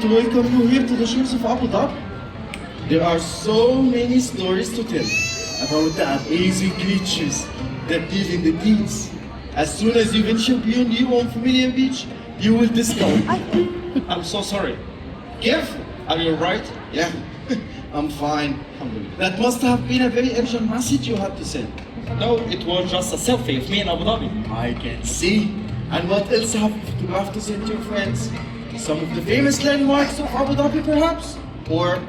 to welcome you here to the shores of Abu Dhabi. There are so many stories to tell about the amazing creatures that live in the deeps. As soon as you venture beyond your unfamiliar beach, you will discover. I'm so sorry. Careful! Are you right? Yeah, I'm fine. That must have been a very urgent message you had to send. No, it was just a selfie of me in Abu Dhabi. I can see. And what else have you photographed to send to your friends? Some of the famous landmarks of Abu Dhabi, perhaps? Or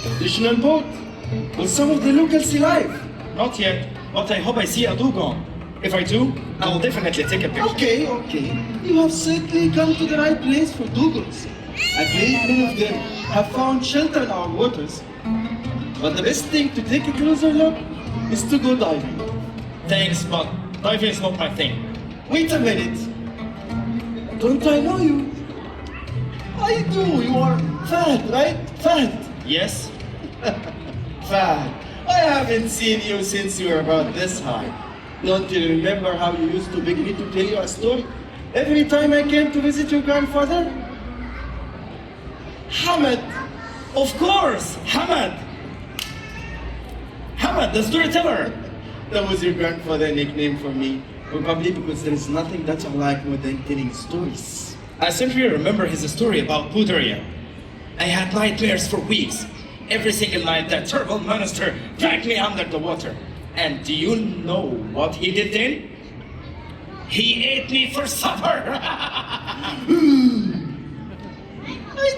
traditional boat? Or some of the local sea life? Not yet, but I hope I see a dugong. If I do, I will definitely take a picture. Okay. You have certainly come to the right place for dugongs. A great many of them have found shelter in our waters. But the best thing to take a closer look is to go diving. Thanks, but diving is not my thing. Wait a minute. Don't I know you? I do. You are Fahd, right? Fahd. Yes? Fahd. I haven't seen you since you were about this high. Don't you remember how you used to beg me to tell you a story every time I came to visit your grandfather? Hamad. Of course! Hamad! Hamad, the storyteller! That was your grandfather's nickname for me. Probably because there is nothing that I like more than telling stories. I simply remember his story about Budaria. I had nightmares for weeks. Every single night that terrible monster dragged me under the water. And do you know what he did then? He ate me for supper! I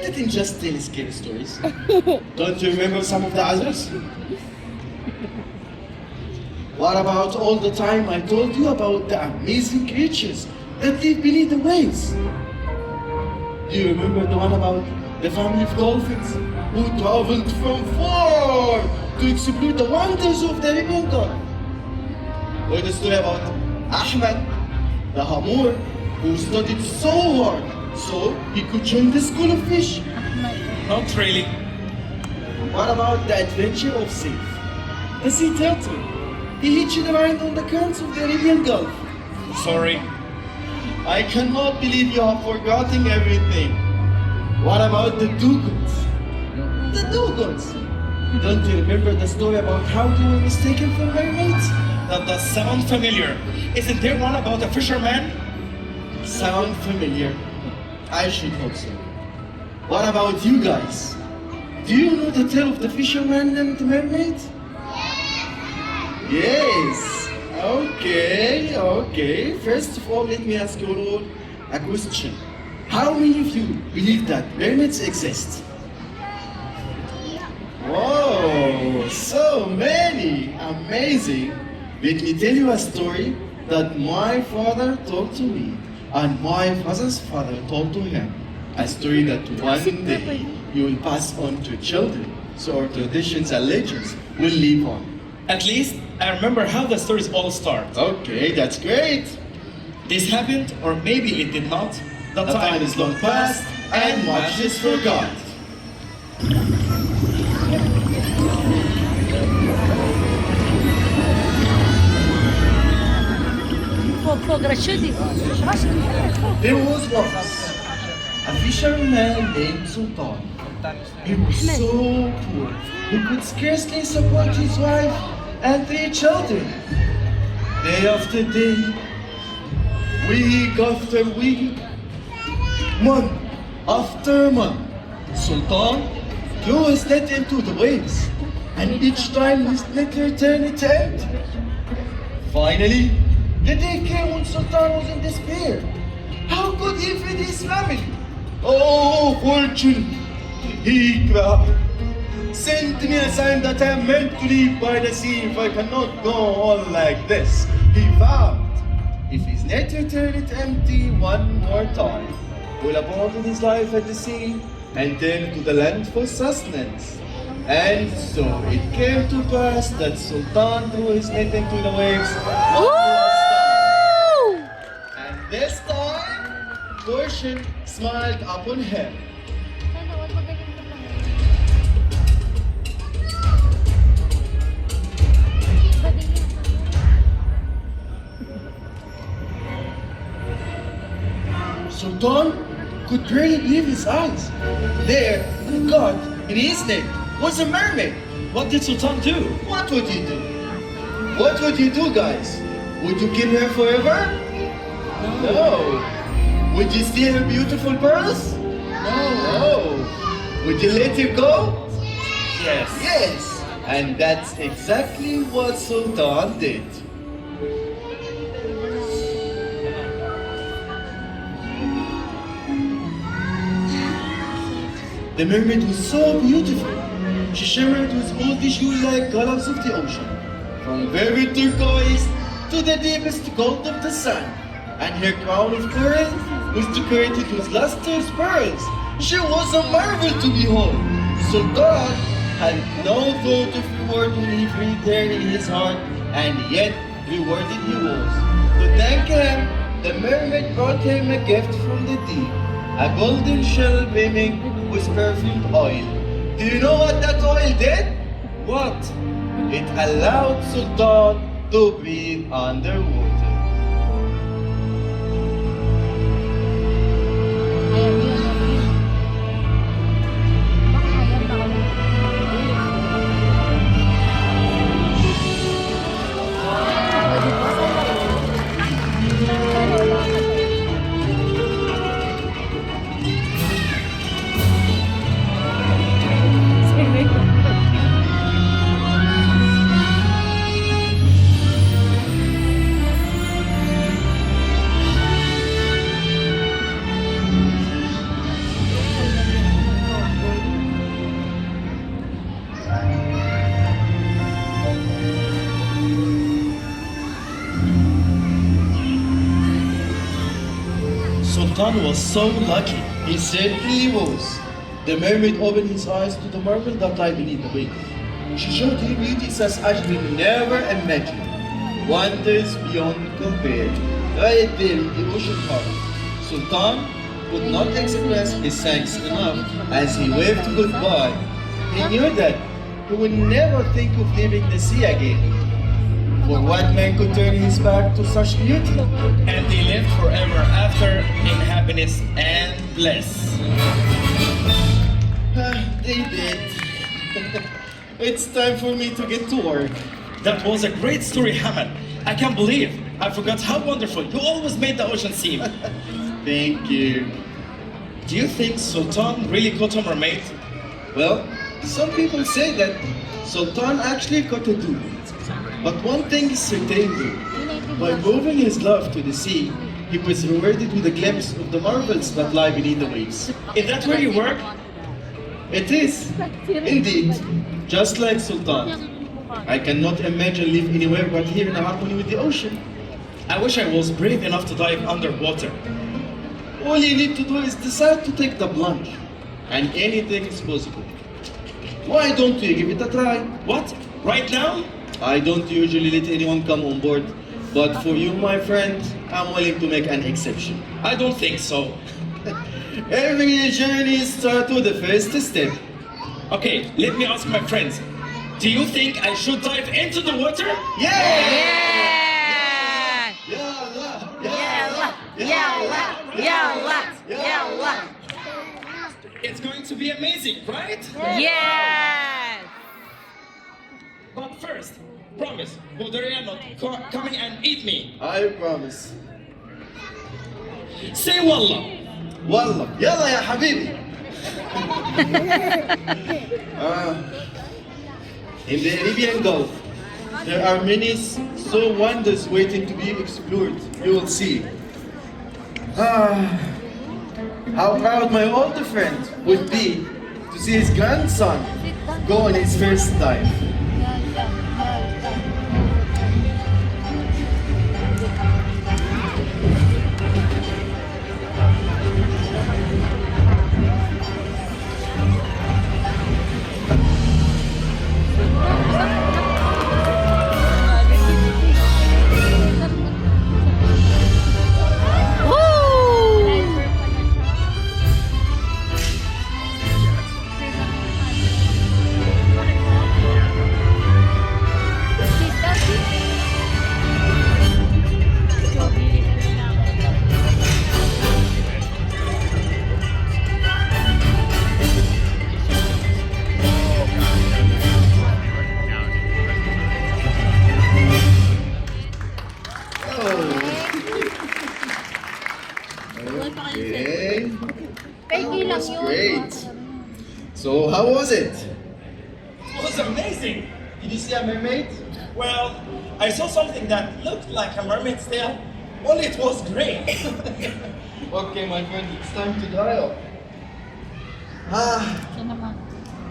didn't just tell scary stories. Don't you remember some of the others? What about all the time I told you about the amazing creatures that live beneath the waves? Do you remember the one about the family of dolphins who traveled from far to explore the wonders of the Arabian Gulf? Or the story about Ahmed, the hamur, who studied so hard so he could join the school of fish? Not really. What about the adventure of Saif, the sea turtle? He hitched a ride on the currents of the Arabian Gulf. Sorry. I cannot believe you have forgotten everything. What about the dugongs? The dugongs! Don't you remember the story about how they were mistaken for mermaids? That does sound familiar. Isn't there one about a fisherman? Sound familiar? I should hope so. What about you guys? Do you know the tale of the fisherman and the mermaid? Yes. Okay. First of all, let me ask you all a question. How many of you believe that mermaids exist? Whoa, so many! Amazing! Let me tell you a story that my father told to me and my father's father told to him. A story that one day you will pass on to children, so our traditions and legends will live on. At least, I remember how the stories all start. Okay, that's great. This happened, or maybe it did not. The time is long past and much is forgot. There was once a fisherman named Sultan. He was so poor, he could scarcely support his wife and 3 children. Day after day, week after week, month after month, Sultan threw his net into the waves, and each time his net returned empty. Finally, the day came when Sultan was in despair. How could he feed his family? Oh, fortune! He cried. Send me a sign that I am meant to live by the sea if I cannot go on like this. He vowed, if his net returned empty one more time, he will abandon his life at the sea and turn to the land for sustenance. And so it came to pass that Sultan threw his net into the waves. And this time, fortune smiled upon him. Sultan could barely believe his eyes. There, God, in his neck, was a mermaid. What did Sultan do? What would you do? What would you do, guys? Would you keep her forever? No. Would you steal her beautiful pearls? No. Would you let her go? Yes. Yes. And that's exactly what Sultan did. The mermaid was so beautiful. She shimmered with all the jewel-like colors of the ocean, from very turquoise to the deepest gold of the sun. And her crown of coral was decorated with lustrous pearls. She was a marvel to behold. Sultan had no thought of reward when he freed her in his heart, and yet rewarded he was. To thank him, the mermaid brought him a gift from the deep, a golden shell brimming with perfumed oil. Do you know what that oil did? What? It allowed Sultan to breathe underwater. Sultan was so lucky. He certainly was. The mermaid opened his eyes to the marvel that lay beneath the waves. She showed him beauties as he never imagined. Wonders beyond compare. Right there in the ocean heart. Sultan could not express his thanks enough as he waved goodbye. He knew that he would never think of leaving the sea again. For what man could turn his back to such beauty? And they lived forever after in happiness and bliss. They did. It's time for me to get to work. That was a great story, Hamad. I can't believe I forgot how wonderful you always made the ocean seem. Thank you. Do you think Sultan really caught a mermaid? Well, some people say that Sultan actually caught a dude. But one thing is certain though. By moving his love to the sea, he was rewarded with a glimpse of the marvels that lie beneath the waves. Is that where you work? It is, indeed, just like Sultan. I cannot imagine live anywhere but here in harmony with the ocean. I wish I was brave enough to dive underwater. All you need to do is decide to take the plunge, and anything is possible. Why don't you give it a try? What? Right now? I don't usually let anyone come on board, but for you, my friend, I'm willing to make an exception. I don't think so. Every journey starts with the first step. Okay, let me ask my friends. Do you think I should dive into the water? Yeah! Yeah! Yalla! Yalla! Yalla! Yalla! It's going to be amazing, right? Yes! But first, promise, Budaria not coming and eat me. I promise. Say wallah. Wallah. Yalla ya habibi. In the Arabian Gulf, there are many so wonders waiting to be explored. You will see. How proud my older friend would be to see his grandson go on his first dive. great. So how was it? It was amazing. Did you see a mermaid? Well, I saw something that looked like a mermaid's tail, only it was gray. Okay, my friend, it's time to dry off.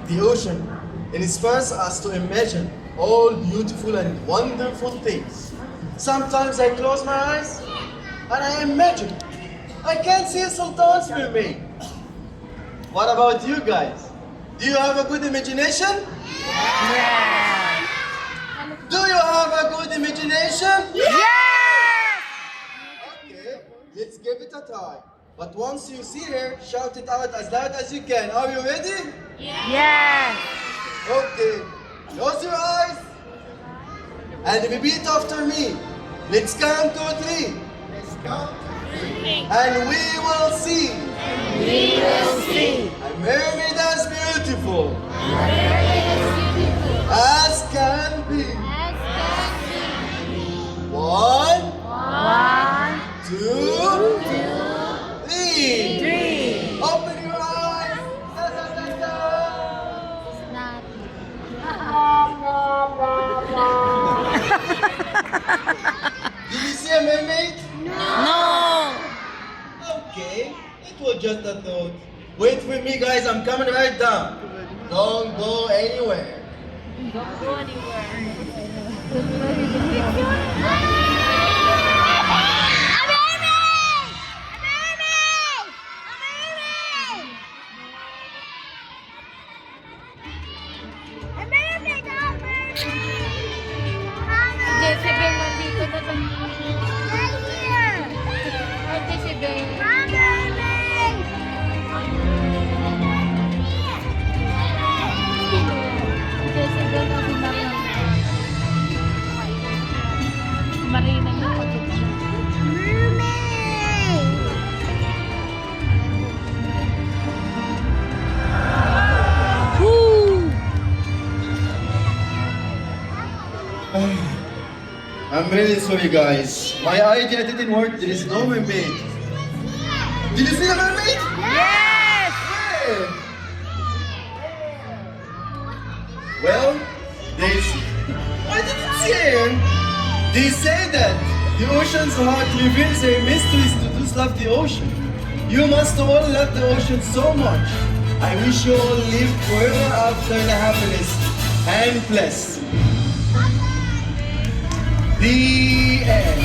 The ocean inspires us to imagine all beautiful and wonderful things. Sometimes I close my eyes and I imagine I can see Sultan's mermaid. What about you guys? Do you have a good imagination? Yes. Do you have a good imagination? Yes. Okay, let's give it a try. But once you see her, shout it out as loud as you can. Are you ready? Yes. Okay, close your eyes and repeat after me. Let's count to 3. Let's count to 3. And we will see. We will see. A mermaid as beautiful as can be. 1, 1, 2, 3. 3. Open your eyes. Da, da, da, da. Did you see a mermaid? No. Okay, it was just a thought. Wait for me, guys. I'm coming right down. Don't go anywhere. Don't go anywhere. Jezebel nandito na sa Ay, Jezebel. Jezebel na si Mariam. Marina yung pagkakas. I'm really sorry, guys. My idea didn't work. There is no mermaid. Did you see the mermaid? Yes! Where? Well, I didn't see her. They say that the ocean's heart reveals their mysteries to those love the ocean. You must all love the ocean so much. I wish you all live forever after the happiness and blessed. The end.